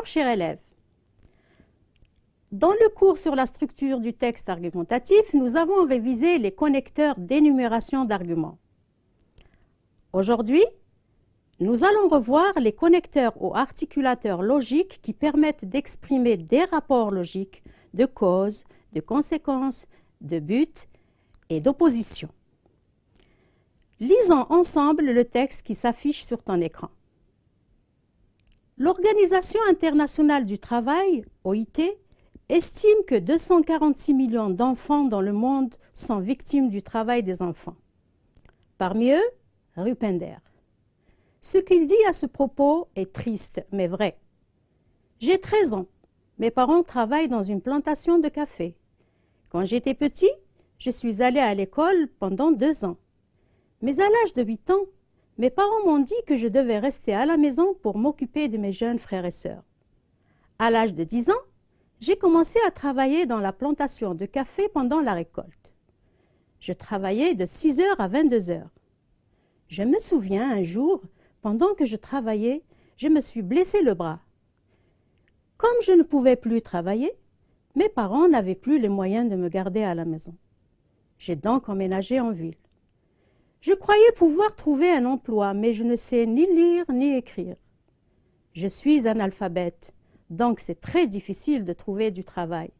Bonjour, chers élèves. Dans le cours sur la structure du texte argumentatif, nous avons révisé les connecteurs d'énumération d'arguments. Aujourd'hui, nous allons revoir les connecteurs ou articulateurs logiques qui permettent d'exprimer des rapports logiques de cause, de conséquence, de but et d'opposition. Lisons ensemble le texte qui s'affiche sur ton écran. L'Organisation internationale du travail, OIT, estime que 246 millions d'enfants dans le monde sont victimes du travail des enfants. Parmi eux, Rupinder. Ce qu'il dit à ce propos est triste, mais vrai. J'ai 13 ans. Mes parents travaillent dans une plantation de café. Quand j'étais petit, je suis allé à l'école pendant 2 ans. Mais à l'âge de 8 ans, mes parents m'ont dit que je devais rester à la maison pour m'occuper de mes jeunes frères et sœurs. À l'âge de 10 ans, j'ai commencé à travailler dans la plantation de café pendant la récolte. Je travaillais de 6 heures à 22 heures. Je me souviens un jour, pendant que je travaillais, je me suis blessé le bras. Comme je ne pouvais plus travailler, mes parents n'avaient plus les moyens de me garder à la maison. J'ai donc emménagé en ville. Je croyais pouvoir trouver un emploi, mais je ne sais ni lire ni écrire. Je suis analphabète, donc c'est très difficile de trouver du travail.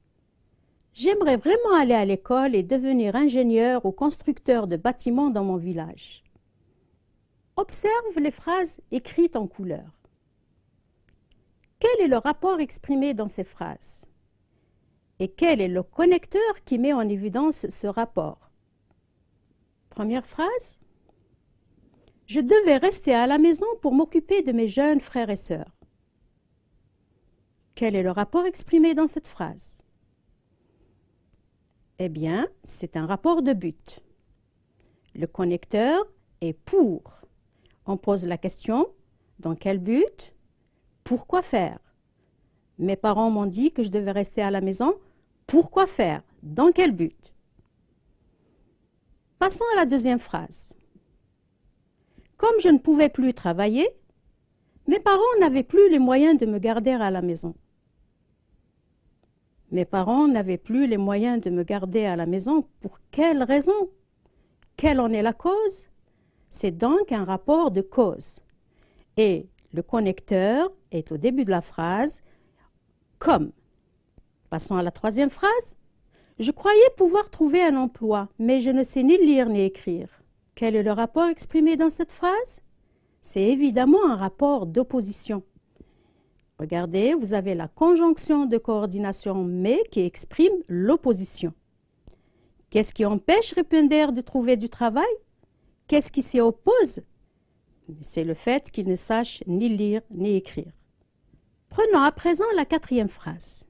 J'aimerais vraiment aller à l'école et devenir ingénieur ou constructeur de bâtiments dans mon village. Observe les phrases écrites en couleur. Quel est le rapport exprimé dans ces phrases? Et quel est le connecteur qui met en évidence ce rapport? Première phrase. Je devais rester à la maison pour m'occuper de mes jeunes frères et sœurs. Quel est le rapport exprimé dans cette phrase? Eh bien, c'est un rapport de but. Le connecteur est pour. On pose la question, dans quel but? Pourquoi faire? Mes parents m'ont dit que je devais rester à la maison. Pourquoi faire? Dans quel but? Passons à la deuxième phrase. Comme je ne pouvais plus travailler, mes parents n'avaient plus les moyens de me garder à la maison. Mes parents n'avaient plus les moyens de me garder à la maison. Pour quelle raison? Quelle en est la cause? C'est donc un rapport de cause. Et le connecteur est au début de la phrase comme. Passons à la troisième phrase. Je croyais pouvoir trouver un emploi, mais je ne sais ni lire ni écrire. Quel est le rapport exprimé dans cette phrase? C'est évidemment un rapport d'opposition. Regardez, vous avez la conjonction de coordination « mais » qui exprime l'opposition. Qu'est-ce qui empêche Rupinder de trouver du travail? Qu'est-ce qui s'y oppose? C'est le fait qu'il ne sache ni lire ni écrire. Prenons à présent la quatrième phrase.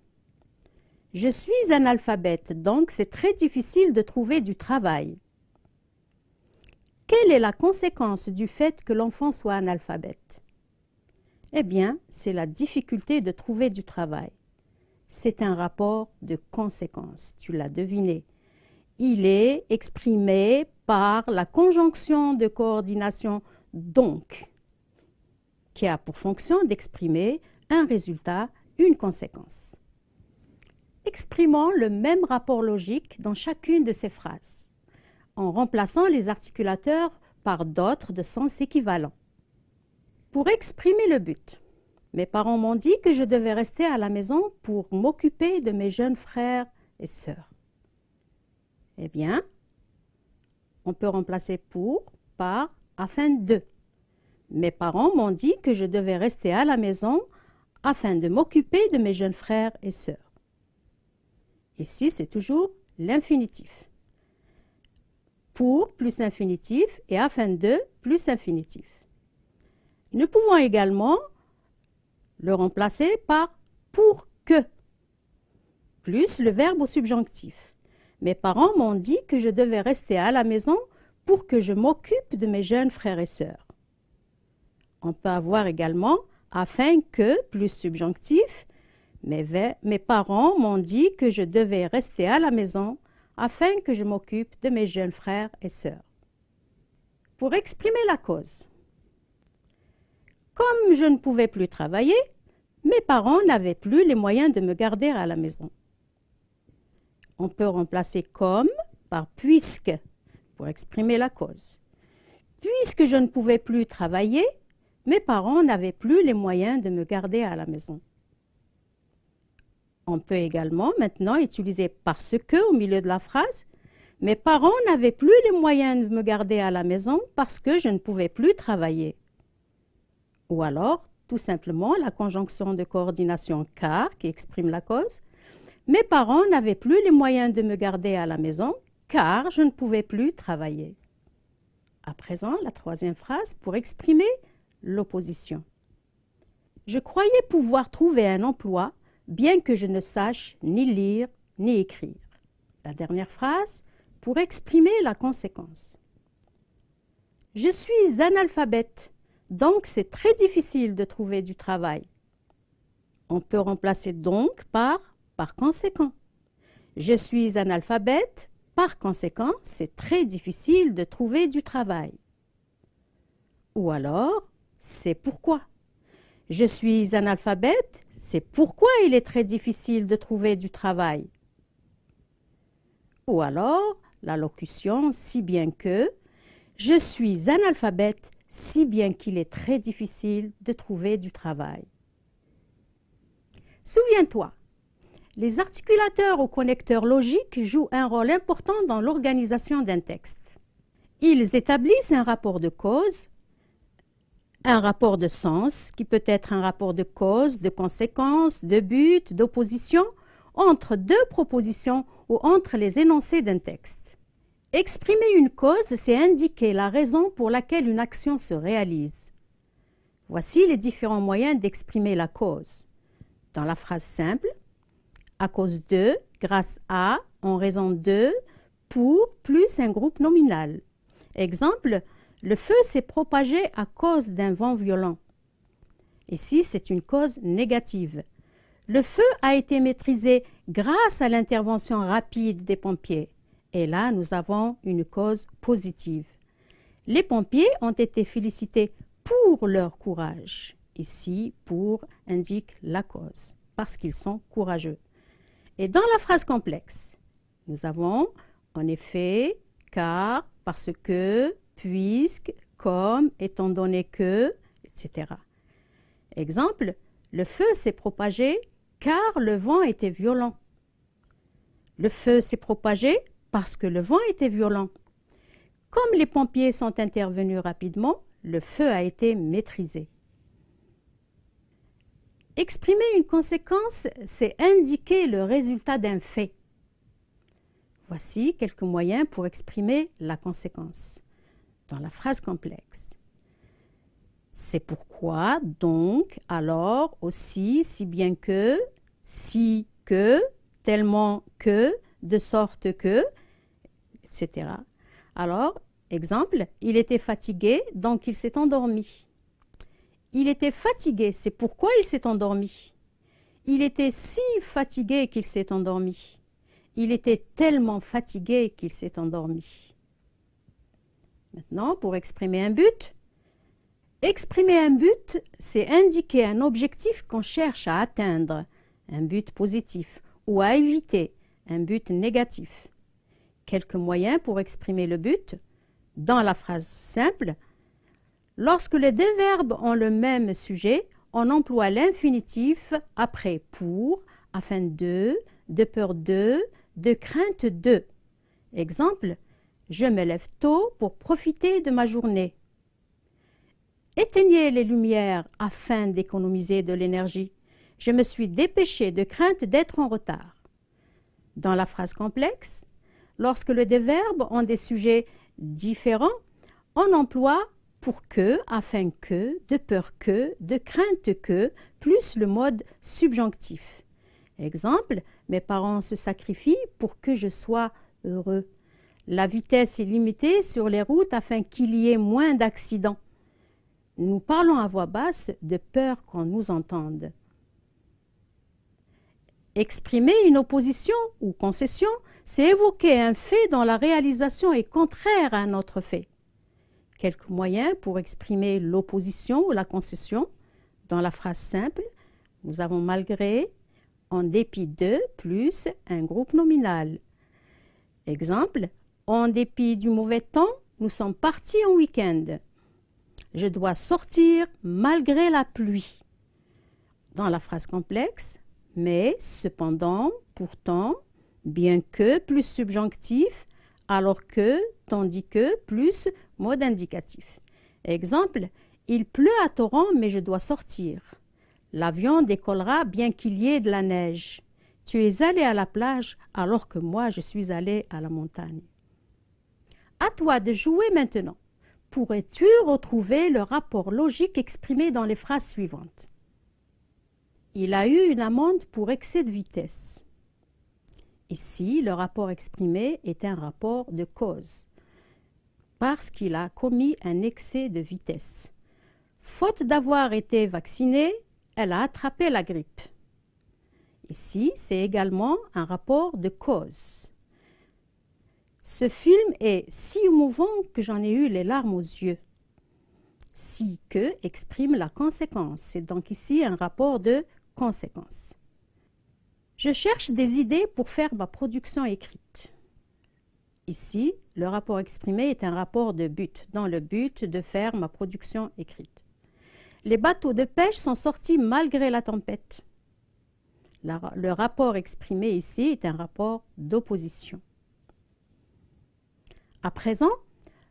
Je suis analphabète, donc c'est très difficile de trouver du travail. Quelle est la conséquence du fait que l'enfant soit analphabète? Eh bien, c'est la difficulté de trouver du travail. C'est un rapport de conséquence, tu l'as deviné. Il est exprimé par la conjonction de coordination « donc » qui a pour fonction d'exprimer un résultat, une conséquence. Exprimons le même rapport logique dans chacune de ces phrases, en remplaçant les articulateurs par d'autres de sens équivalent. Pour exprimer le but, mes parents m'ont dit que je devais rester à la maison pour m'occuper de mes jeunes frères et sœurs. Eh bien, on peut remplacer pour par afin de. Mes parents m'ont dit que je devais rester à la maison afin de m'occuper de mes jeunes frères et sœurs. Ici, c'est toujours l'infinitif. Pour plus infinitif et afin de plus infinitif. Nous pouvons également le remplacer par pour que, plus le verbe au subjonctif. Mes parents m'ont dit que je devais rester à la maison pour que je m'occupe de mes jeunes frères et sœurs. On peut avoir également afin que plus subjonctif. Mes parents m'ont dit que je devais rester à la maison afin que je m'occupe de mes jeunes frères et sœurs. Pour exprimer la cause. Comme je ne pouvais plus travailler, Mes parents n'avaient plus les moyens de me garder à la maison. On peut remplacer comme par puisque pour exprimer la cause. Puisque je ne pouvais plus travailler, mes parents n'avaient plus les moyens de me garder à la maison. On peut également maintenant utiliser parce que au milieu de la phrase. Mes parents n'avaient plus les moyens de me garder à la maison parce que je ne pouvais plus travailler. Ou alors, tout simplement, la conjonction de coordination car qui exprime la cause. Mes parents n'avaient plus les moyens de me garder à la maison car je ne pouvais plus travailler. À présent, la troisième phrase pour exprimer l'opposition. Je croyais pouvoir trouver un emploi bien que je ne sache ni lire ni écrire. La dernière phrase pour exprimer la conséquence. Je suis analphabète, donc c'est très difficile de trouver du travail. On peut remplacer donc par conséquent. Je suis analphabète, par conséquent, c'est très difficile de trouver du travail. Ou alors, c'est pourquoi. Je suis analphabète, c'est pourquoi il est très difficile de trouver du travail. Ou alors, la locution si bien que, je suis analphabète, si bien qu'il est très difficile de trouver du travail. Souviens-toi, les articulateurs ou connecteurs logiques jouent un rôle important dans l'organisation d'un texte. Ils établissent un rapport de cause, un rapport de sens, qui peut être un rapport de cause, de conséquence, de but, d'opposition, entre deux propositions ou entre les énoncés d'un texte. Exprimer une cause, c'est indiquer la raison pour laquelle une action se réalise. Voici les différents moyens d'exprimer la cause. Dans la phrase simple, à cause de, grâce à, en raison de, pour, plus un groupe nominal. Exemple, le feu s'est propagé à cause d'un vent violent. Ici, c'est une cause négative. Le feu a été maîtrisé grâce à l'intervention rapide des pompiers. Et là, nous avons une cause positive. Les pompiers ont été félicités pour leur courage. Ici, pour indique la cause, parce qu'ils sont courageux. Et dans la phrase complexe, nous avons en effet, car, parce que, puisque, comme, étant donné que, etc. Exemple, le feu s'est propagé car le vent était violent. Le feu s'est propagé parce que le vent était violent. Comme les pompiers sont intervenus rapidement, le feu a été maîtrisé. Exprimer une conséquence, c'est indiquer le résultat d'un fait. Voici quelques moyens pour exprimer la conséquence dans la phrase complexe. C'est pourquoi, donc, alors, aussi, si bien que, si que, tellement que, de sorte que, etc. Alors, exemple, il était fatigué, donc il s'est endormi. Il était fatigué, c'est pourquoi il s'est endormi. Il était si fatigué qu'il s'est endormi. Il était tellement fatigué qu'il s'est endormi. Maintenant, pour exprimer un but. Exprimer un but, c'est indiquer un objectif qu'on cherche à atteindre, un but positif, ou à éviter, un but négatif. Quelques moyens pour exprimer le but. Dans la phrase simple, lorsque les deux verbes ont le même sujet, on emploie l'infinitif après pour, afin de peur de crainte de. Exemple, je me lève tôt pour profiter de ma journée. Éteignez les lumières afin d'économiser de l'énergie. Je me suis dépêché de crainte d'être en retard. Dans la phrase complexe, lorsque les deux verbes ont des sujets différents, on emploie pour que, afin que, de peur que, de crainte que, plus le mode subjonctif. Exemple, mes parents se sacrifient pour que je sois heureux. La vitesse est limitée sur les routes afin qu'il y ait moins d'accidents. Nous parlons à voix basse de peur qu'on nous entende. Exprimer une opposition ou concession, c'est évoquer un fait dont la réalisation est contraire à un autre fait. Quelques moyens pour exprimer l'opposition ou la concession dans la phrase simple. Nous avons malgré, en dépit de, plus un groupe nominal. Exemple, en dépit du mauvais temps, nous sommes partis en week-end. Je dois sortir malgré la pluie. Dans la phrase complexe, mais, cependant, pourtant, bien que, plus subjonctif, alors que, tandis que, plus mode indicatif. Exemple, il pleut à torrent, mais je dois sortir. L'avion décollera bien qu'il y ait de la neige. Tu es allé à la plage alors que moi je suis allé à la montagne. À toi de jouer maintenant. Pourrais-tu retrouver le rapport logique exprimé dans les phrases suivantes? Il a eu une amende pour excès de vitesse. Ici, le rapport exprimé est un rapport de cause, parce qu'il a commis un excès de vitesse. Faute d'avoir été vacciné, elle a attrapé la grippe. Ici, c'est également un rapport de cause. Ce film est si émouvant que j'en ai eu les larmes aux yeux. Si que exprime la conséquence. C'est donc ici un rapport de conséquence. Je cherche des idées pour faire ma production écrite. Ici, le rapport exprimé est un rapport de but, dans le but de faire ma production écrite. Les bateaux de pêche sont sortis malgré la tempête. Le rapport exprimé ici est un rapport d'opposition. À présent,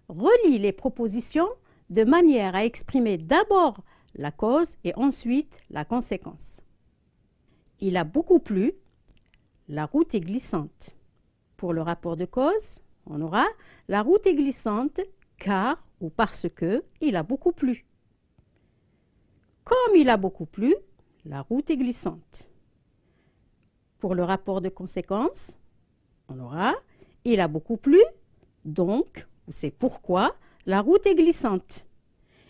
relis les propositions de manière à exprimer d'abord la cause et ensuite la conséquence. Il a beaucoup plu, la route est glissante. Pour le rapport de cause, on aura la route est glissante car ou parce que il a beaucoup plu. Comme il a beaucoup plu, la route est glissante. Pour le rapport de conséquence, on aura il a beaucoup plu, donc c'est pourquoi la route est glissante.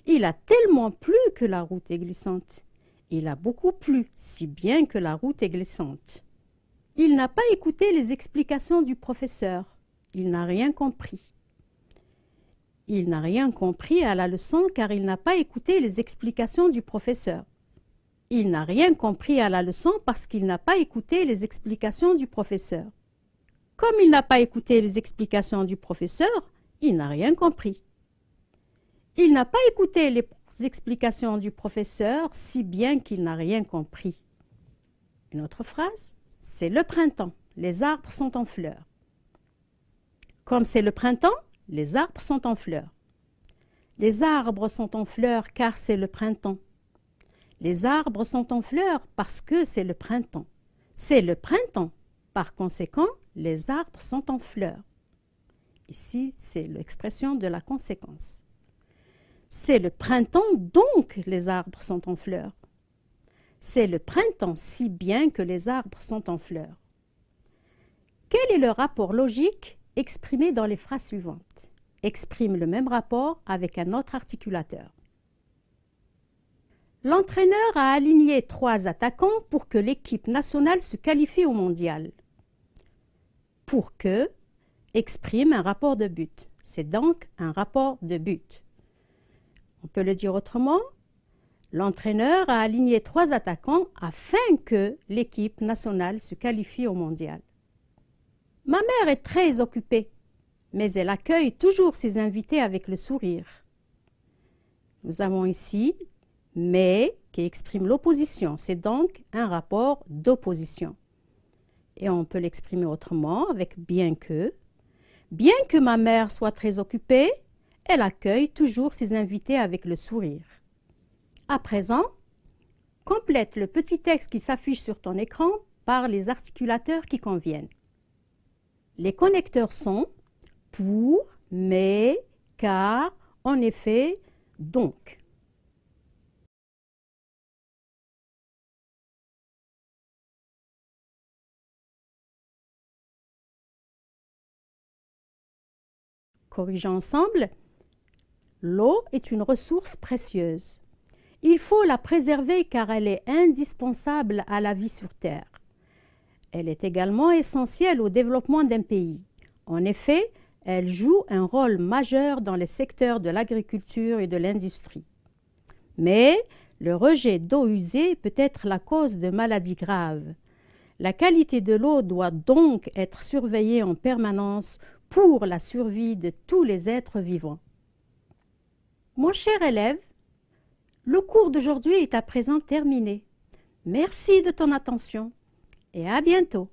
Il a tellement plu que la route est glissante. Il a beaucoup plu, si bien que la route est glissante. Il n'a pas écouté les explications du professeur. Il n'a rien compris. Il n'a rien compris à la leçon car il n'a pas écouté les explications du professeur. Il n'a rien compris à la leçon parce qu'il n'a pas écouté les explications du professeur. Comme il n'a pas écouté les explications du professeur, il n'a rien compris. Il n'a pas écouté les explications du professeur si bien qu'il n'a rien compris. Une autre phrase, c'est le printemps, les arbres sont en fleurs. Comme c'est le printemps, les arbres sont en fleurs. Les arbres sont en fleurs car c'est le printemps. Les arbres sont en fleurs parce que c'est le printemps. C'est le printemps. Par conséquent, les arbres sont en fleurs. Ici, c'est l'expression de la conséquence. C'est le printemps, donc les arbres sont en fleurs. C'est le printemps, si bien que les arbres sont en fleurs. Quel est le rapport logique exprimé dans les phrases suivantes? Exprime le même rapport avec un autre articulateur. L'entraîneur a aligné 3 attaquants pour que l'équipe nationale se qualifie au mondial. Pour que exprime un rapport de but. C'est donc un rapport de but. On peut le dire autrement. L'entraîneur a aligné 3 attaquants afin que l'équipe nationale se qualifie au mondial. Ma mère est très occupée, mais elle accueille toujours ses invités avec le sourire. Nous avons ici « mais » qui exprime l'opposition. C'est donc un rapport d'opposition. Et on peut l'exprimer autrement avec « bien que ». Bien que ma mère soit très occupée, elle accueille toujours ses invités avec le sourire. À présent, complète le petit texte qui s'affiche sur ton écran par les articulateurs qui conviennent. Les connecteurs sont pour, mais, car, en effet, donc. Corrigeons ensemble. L'eau est une ressource précieuse. Il faut la préserver car elle est indispensable à la vie sur Terre. Elle est également essentielle au développement d'un pays. En effet, elle joue un rôle majeur dans les secteurs de l'agriculture et de l'industrie. Mais Le rejet d'eau usée peut être la cause de maladies graves. La qualité de l'eau doit donc être surveillée en permanence pour la survie de tous les êtres vivants. Mon cher élève, le cours d'aujourd'hui est à présent terminé. Merci de ton attention et à bientôt.